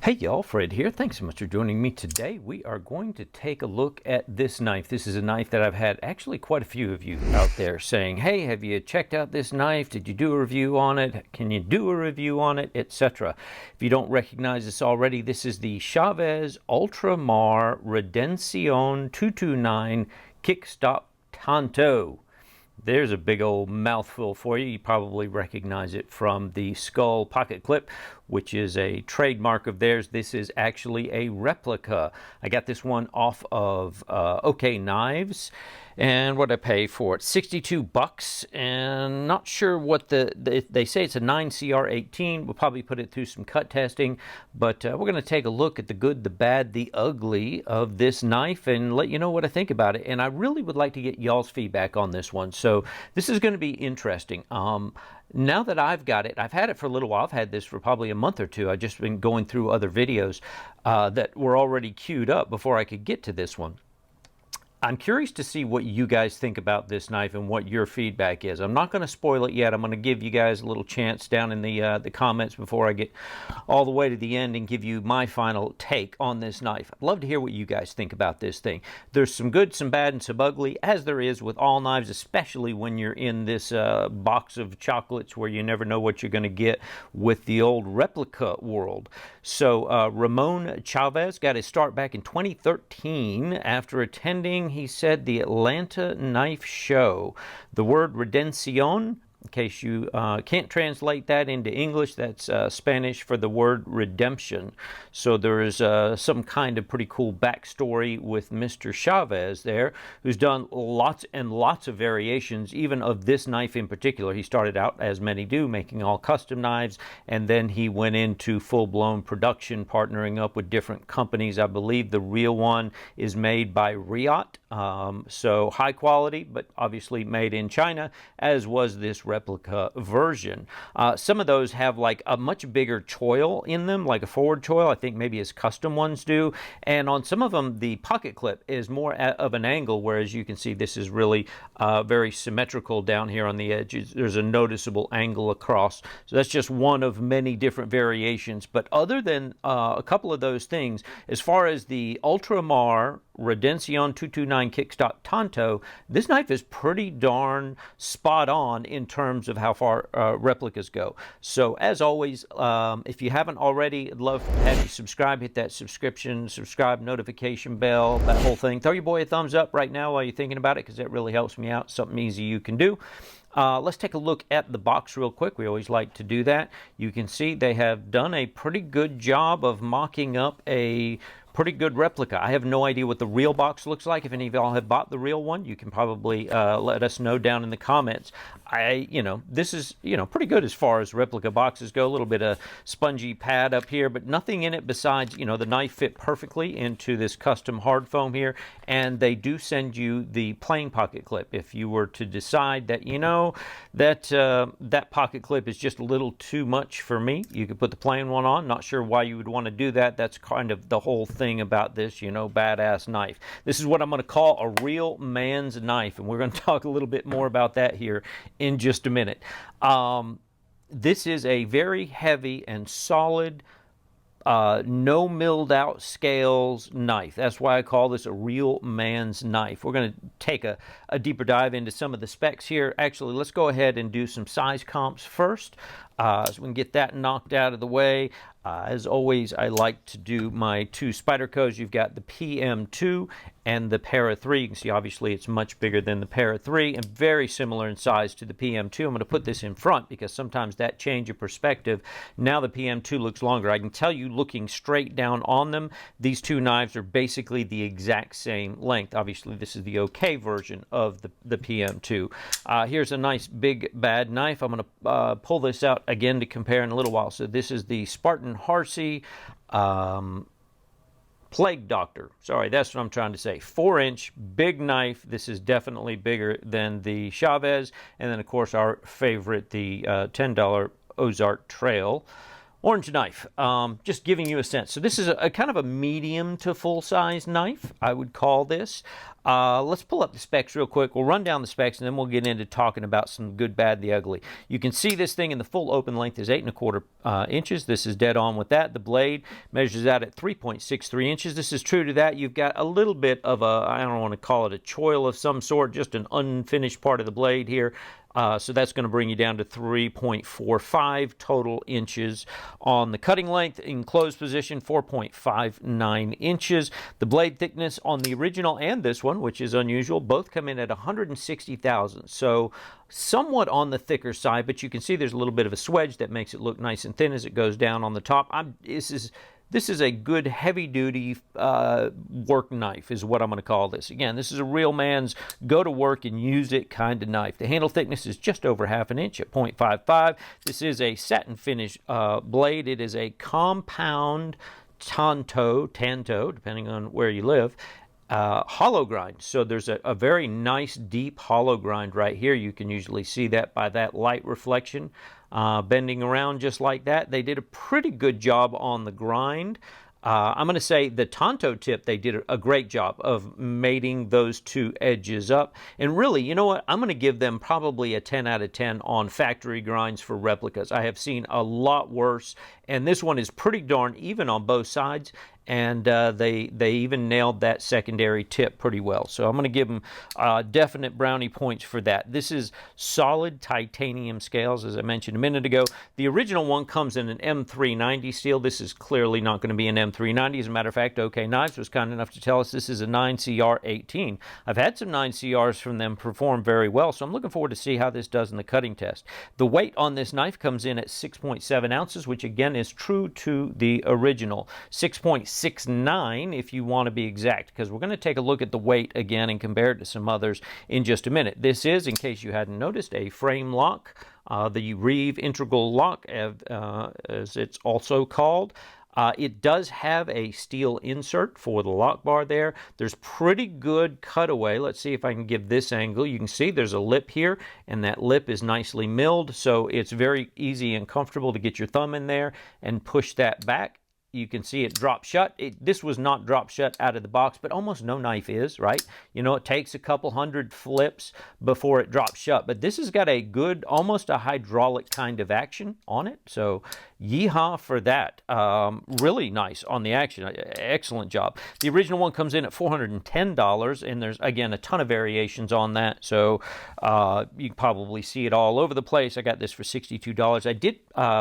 Hey y'all, Fred here. Thanks so much for joining me today. We are going to take a look at this knife. This is a knife that I've had actually quite a few of you out there saying, hey, have you checked out this knife? Did you do a review on it? Can you do a review on it? Etc. If you don't recognize this already, this is the Chaves Ultramar Redencion 229 Kickstop Tanto. There's a big old mouthful for you. You probably recognize it from the skull pocket clip, which is a trademark of theirs. This is actually a replica. I got this one off of 𝗥𝗲𝗱𝗃𝗃, and what I pay for it, $62, and not sure what they say it's a 9CR18. We'll probably put it through some cut testing, but we're going to take a look at the good, the bad, the ugly of this knife and let you know what I think about it. And I really would like to get y'all's feedback on this one, so this is going to be interesting. Now that I've got it, I've had it for a little while. I've had this for probably a month or two. I've just been going through other videos that were already queued up before I could get to this one. I'm curious to see what you guys think about this knife and what your feedback is. I'm not going to spoil it yet. I'm going to give you guys a little chance down in the comments before I get all the way to the end and give you my final take on this knife. I'd love to hear what you guys think about this thing. There's some good, some bad, and some ugly, as there is with all knives, especially when you're in this box of chocolates where you never know what you're going to get with the old replica world. So 𝗵𝗃𝗃𝗀𝗃 got his start back in 2013 after attending, he said, the Atlanta Knife Show. The word Redencion, in case you can't translate that into English, that's Spanish for the word redemption. So there is some kind of pretty cool backstory with Mr. Chaves there, who's done lots and lots of variations, even of this knife in particular. He started out, as many do, making all custom knives, and then he went into full-blown production, partnering up with different companies. I believe the real one is made by 𝗥𝗲𝗃𝗃, so high quality, but obviously made in China, as was this replica version. Some of those have like a much bigger choil in them, like a forward choil. I think maybe his custom ones do. And on some of them, the pocket clip is more of an angle, whereas you can see this is really very symmetrical down here on the edge. There's a noticeable angle across. So that's just one of many different variations. But other than a couple of those things, as far as the Ultramar Redencion 229 Kickstop Tanto, this knife is pretty darn spot on in terms of how far replicas go. So as always, if you haven't already, I'd love to have you subscribe, hit that subscribe notification bell, that whole thing. Throw your boy a thumbs up right now while you're thinking about it, because that really helps me out. Something easy you can do. Let's take a look at the box real quick. We always like to do that. You can see they have done a pretty good job of mocking up a pretty good replica. I have no idea what the real box looks like. If any of y'all have bought the real one, you can probably let us know down in the comments. This is, pretty good as far as replica boxes go. A little bit of spongy pad up here, but nothing in it besides, the knife fit perfectly into this custom hard foam here. And they do send you the plain pocket clip. If you were to decide that, that pocket clip is just a little too much for me, you could put the plain one on. Not sure why you would want to do that. That's kind of the whole thing about this, badass knife. This is what I'm going to call a real man's knife, and we're going to talk a little bit more about that here in just a minute. This is a very heavy and solid, no milled out scales knife. That's why I call this a real man's knife. We're going to take a deeper dive into some of the specs here. Actually, let's go ahead and do some size comps first, so we can get that knocked out of the way. As always, I like to do my two Spydercos. You've got the PM2 and the Para 3. You can see obviously it's much bigger than the Para 3 and very similar in size to the PM2. I'm going to put this in front because sometimes that change of perspective. Now the PM2 looks longer. I can tell you, looking straight down on them, these two knives are basically the exact same length. Obviously this is the 𝗥𝗲𝗃𝗃 version of the PM2. Here's a nice big bad knife. I'm going to pull this out again to compare in a little while. So this is the 𝗤𝗵𝘃𝗃𝗀𝗃 Plague Doctor. Sorry, that's what I'm trying to say. 4-inch, big knife. This is definitely bigger than the Chaves. And then, of course, our favorite, the $10 Ozark Trail. Orange knife, just giving you a sense. So this is a kind of a medium to full-size knife, I would call this. Let's pull up the specs real quick. We'll run down the specs, and then we'll get into talking about some good, bad, the ugly. You can see this thing in the full open length is 8¼ inches. This is dead on with that. The blade measures out at 3.63 inches. This is true to that. You've got a little bit of a, I don't want to call it a choil of some sort, just an unfinished part of the blade here. So that's going to bring you down to 3.45 total inches on the cutting length. In closed position, 4.59 inches. The blade thickness on the original and this one, which is unusual, both come in at 160 thousandths. So somewhat on the thicker side, but you can see there's a little bit of a swedge that makes it look nice and thin as it goes down on the top. This is a good heavy-duty work knife is what I'm going to call this. Again, this is a real man's go-to-work-and-use-it kind of knife. The handle thickness is just over ½ inch at 0.55. This is a satin finish blade. It is a compound tanto, depending on where you live, hollow grind. So there's a very nice deep hollow grind right here. You can usually see that by that light reflection bending around just like that. They did a pretty good job on the grind. I'm going to say the Tanto tip, they did a great job of mating those two edges up. And really, you know what? I'm going to give them probably a 10 out of 10 on factory grinds for replicas. I have seen a lot worse, and this one is pretty darn even on both sides. And they even nailed that secondary tip pretty well. So I'm going to give them definite brownie points for that. This is solid titanium scales, as I mentioned a minute ago. The original one comes in an M390 steel. This is clearly not going to be an M390. As a matter of fact, OK Knives was kind enough to tell us this is a 9CR18. I've had some 9CRs from them perform very well, so I'm looking forward to see how this does in the cutting test. The weight on this knife comes in at 6.7 ounces, which again is true to the original. 6.69 if you want to be exact, because we're going to take a look at the weight again and compare it to some others in just a minute. This is, in case you hadn't noticed, a frame lock, the Reeve integral lock, as it's also called. It does have a steel insert for the lock bar there. There's pretty good cutaway. Let's see if I can give this angle. You can see there's a lip here, and that lip is nicely milled, so it's very easy and comfortable to get your thumb in there and push that back. You can see it drop shut. This was not drop shut out of the box, but almost no knife is, right? You know, it takes a couple hundred flips before it drops shut, but this has got a good, almost a hydraulic kind of action on it. So yeehaw for that. Really nice on the action. Excellent job. The original one comes in at $410, and there's, again, a ton of variations on that. So you can probably see it all over the place. I got this for $62. I did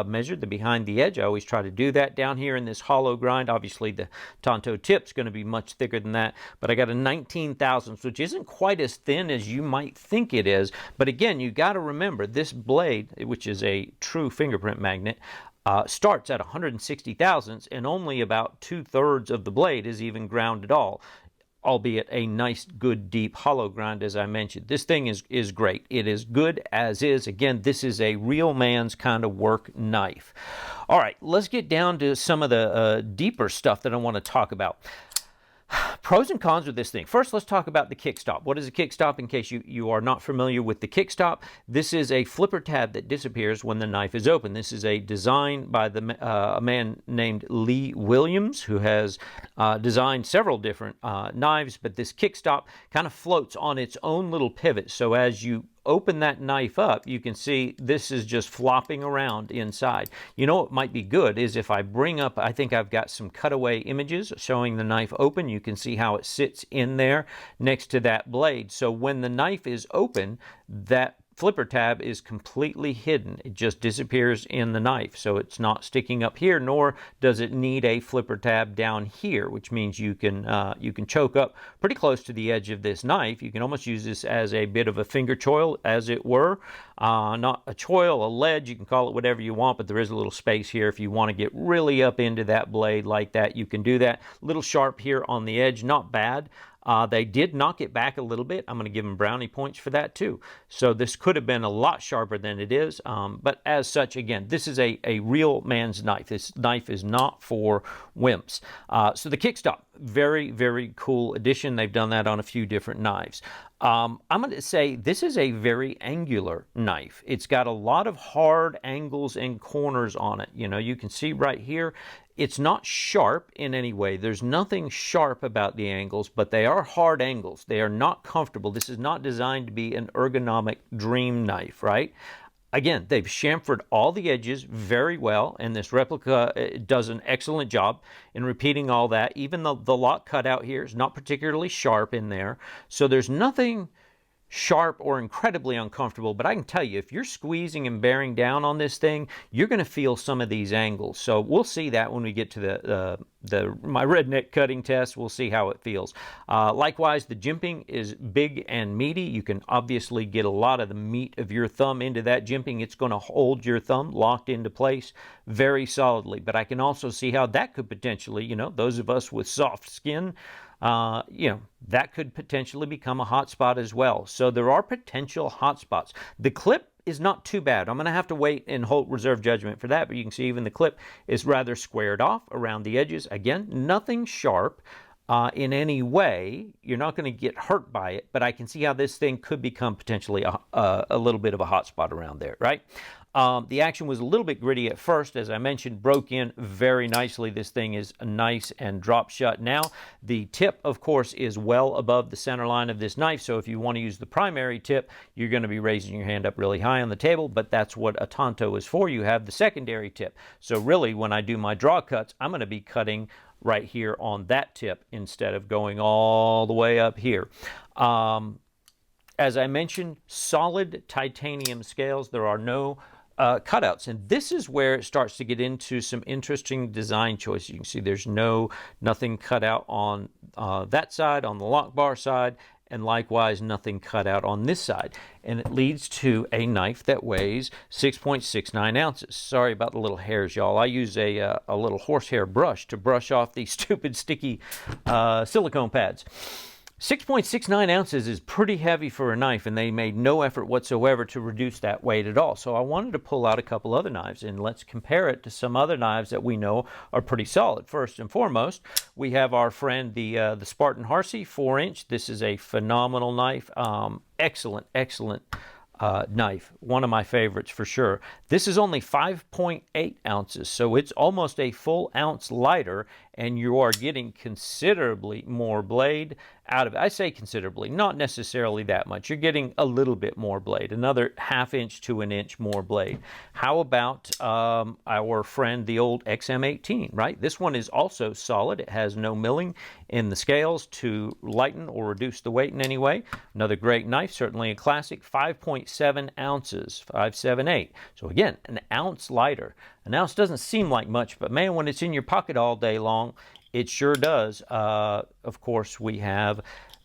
measure the behind the edge. I always try to do that down here in this hollow grind. Obviously, the Tanto tip's going to be much thicker than that, but I got a 19 thousandths, which isn't quite as thin as you might think it is. But again, you got to remember this blade, which is a true fingerprint magnet, starts at 160 thousandths, and only about 2/3 of the blade is even ground at all, albeit a nice, good, deep hollow grind, as I mentioned. This thing is great. It is good as is. Again, this is a real man's kind of work knife. All right, let's get down to some of the deeper stuff that I want to talk about. Pros and cons with this thing. First, let's talk about the kickstop. What is a kickstop? In case you are not familiar with the kickstop, this is a flipper tab that disappears when the knife is open. This is a design by a man named Lee Williams, who has designed several different knives, but this kickstop kind of floats on its own little pivot. So as you open that knife up, you can see this is just flopping around inside. You know what might be good is if I bring up, I think I've got some cutaway images showing the knife open. You can see how it sits in there next to that blade. So when the knife is open, that flipper tab is completely hidden. It just disappears in the knife. So it's not sticking up here, nor does it need a flipper tab down here, which means you can choke up pretty close to the edge of this knife. You can almost use this as a bit of a finger choil, as it were. Not a choil, a ledge, you can call it whatever you want, but there is a little space here. If you want to get really up into that blade like that, you can do that. Little sharp here on the edge, not bad. They did knock it back a little bit. I'm going to give them brownie points for that too. So this could have been a lot sharper than it is. But as such, again, this is a real man's knife. This knife is not for wimps. So the Kickstop, very, very cool addition. They've done that on a few different knives. I'm going to say this is a very angular knife. It's got a lot of hard angles and corners on it. You know, you can see right here, it's not sharp in any way. There's nothing sharp about the angles, but they are hard angles. They are not comfortable. This is not designed to be an ergonomic dream knife, right? Again, they've chamfered all the edges very well, and this Replica does an excellent job in repeating all that. Even the lock cutout here is not particularly sharp in there. So there's nothing sharp or incredibly uncomfortable, but I can tell you, if you're squeezing and bearing down on this thing, you're going to feel some of these angles. So we'll see that when we get to my redneck cutting test. We'll see how it feels. Likewise, the jimping is big and meaty. You can obviously get a lot of the meat of your thumb into that jimping. It's going to hold your thumb locked into place very solidly. But I can also see how that could potentially, you know, those of us with soft skin, you know, that could potentially become a hot spot as well. So there are potential hot spots. The clip is not too bad. I'm going to have to wait and hold reserve judgment for that, but you can see even the clip is rather squared off around the edges. Again, nothing sharp in any way. You're not going to get hurt by it, but I can see how this thing could become potentially a little bit of a hot spot around there, right? The action was a little bit gritty at first, as I mentioned, broke in very nicely. This thing is nice and drop shut now. The tip, of course, is well above the center line of this knife, so if you want to use the primary tip, you're going to be raising your hand up really high on the table, but that's what a Tanto is for. You have the secondary tip. So really, when I do my draw cuts, I'm going to be cutting right here on that tip instead of going all the way up here. As I mentioned, solid titanium scales. There are no cutouts, and this is where it starts to get into some interesting design choices. You can see there's nothing cut out on that side, on the lock bar side, and likewise nothing cut out on this side, and it leads to a knife that weighs 6.69 ounces. Sorry about the little hairs, y'all. I use a little horsehair brush to brush off these stupid sticky silicone pads. 6.69 ounces is pretty heavy for a knife, and they made no effort whatsoever to reduce that weight at all. So I wanted to pull out a couple other knives, and let's compare it to some other knives that we know are pretty solid. First and foremost, we have our friend, the 𝗨𝗵𝘃𝗃𝗀𝗃𝗃 4-inch. This is a phenomenal knife. Excellent knife. One of my favorites for sure. This is only 5.8 ounces, so it's almost a full ounce lighter, and you are getting considerably more blade out of it. I say considerably, not necessarily that much. You're getting a little bit more blade, another ½ inch to an inch more blade. How about our friend, the old XM18, right? This one is also solid. It has no milling in the scales to lighten or reduce the weight in any way. Another great knife, certainly a classic, 5.7 ounces, 5.78. So again, an ounce lighter. An ounce doesn't seem like much, but man, when it's in your pocket all day long, it sure does. Of course, we have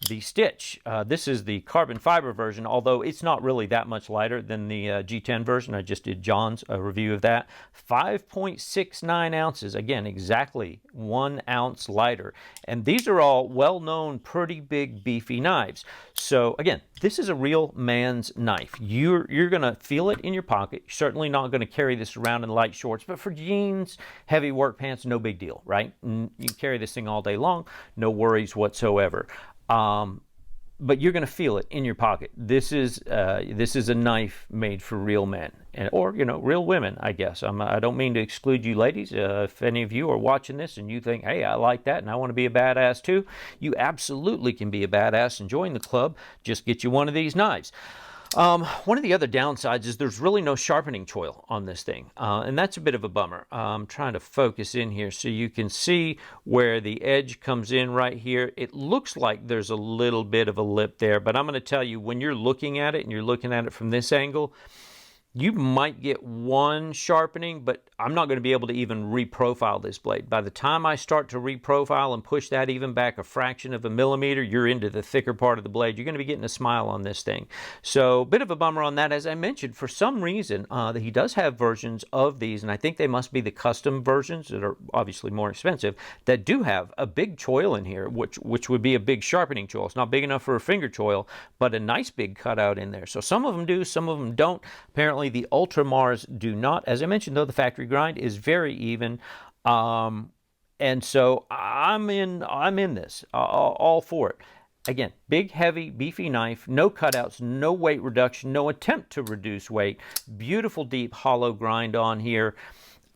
the Stitch. This is the carbon fiber version, although it's not really that much lighter than the G10 version. I just did John's review of that. 5.69 ounces. Again, exactly 1 ounce lighter. And these are all well-known, pretty big, beefy knives. So again, this is a real man's knife. You're going to feel it in your pocket. You're certainly not going to carry this around in light shorts, but for jeans, heavy work pants, no big deal, right? You can carry this thing all day long, no worries whatsoever. But you're going to feel it in your pocket. This is a knife made for real men, or you know, real women, I guess. I don't mean to exclude you ladies. If any of you are watching this and you think, hey, I like that and I want to be a badass too, you absolutely can be a badass and join the club. Just get you one of these knives. One of the other downsides is there's really no sharpening choil on this thing, and that's a bit of a bummer. I'm trying to focus in here so you can see where the edge comes in right here. It looks like there's a little bit of a lip there, but I'm going to tell you, when you're looking at it and you're looking at it from this angle, you might get one sharpening, but I'm not going to be able to even reprofile this blade. By the time I start to reprofile and push that even back a fraction of a millimeter, you're into the thicker part of the blade. You're going to be getting a smile on this thing. So, bit of a bummer on that. As I mentioned, for some reason, he does have versions of these, and I think they must be the custom versions that are obviously more expensive, that do have a big choil in here, which would be a big sharpening choil. It's not big enough for a finger choil, but a nice big cutout in there. So some of them do, some of them don't. Apparently the Ultramars do not. As I mentioned, though, the factory grind is very even. And so I'm in this, all for it. Again, big, heavy, beefy knife, no cutouts, no weight reduction, no attempt to reduce weight. Beautiful, deep, hollow grind on here.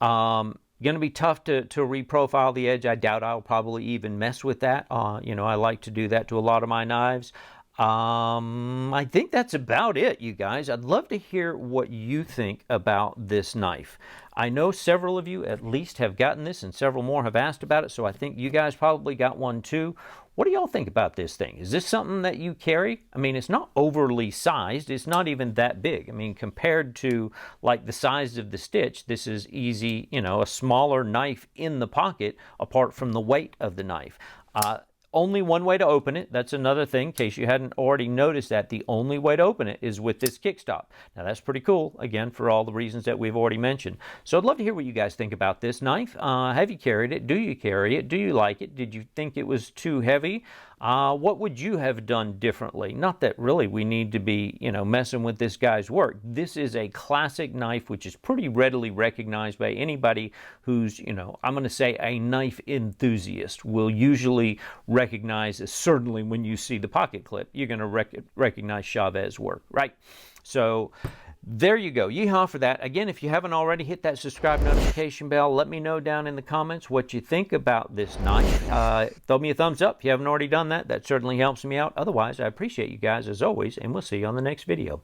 Going to be tough to reprofile the edge. I doubt I'll probably even mess with that. You know, I like to do that to a lot of my knives. I think that's about it, you guys. I'd love to hear what you think about this knife. I know several of you at least have gotten this, and several more have asked about it, so I think you guys probably got one too. What do y'all think about this thing? Is this something that you carry? I mean, it's not overly sized. It's not even that big. I mean, compared to like the size of the stitch, this is easy, you know, a smaller knife in the pocket apart from the weight of the knife. Only one way to open it. That's another thing, in case you hadn't already noticed that. The only way to open it is with this kickstop. Now, that's pretty cool, again, for all the reasons that we've already mentioned. So I'd love to hear what you guys think about this knife. Have you carried it? Do you carry it? Do you like it? Did you think it was too heavy? What would you have done differently? Not that really we need to be, you know, messing with this guy's work. This is a classic knife which is pretty readily recognized by anybody who's, you know, I'm going to say a knife enthusiast will usually recognize, certainly when you see the pocket clip, you're going to recognize Chaves' work, right? So there you go. Yeehaw for that. Again, if you haven't already, hit that subscribe notification bell. Let me know down in the comments what you think about this knife. Throw me a thumbs up if you haven't already done that. That certainly helps me out. Otherwise, I appreciate you guys as always, and we'll see you on the next video.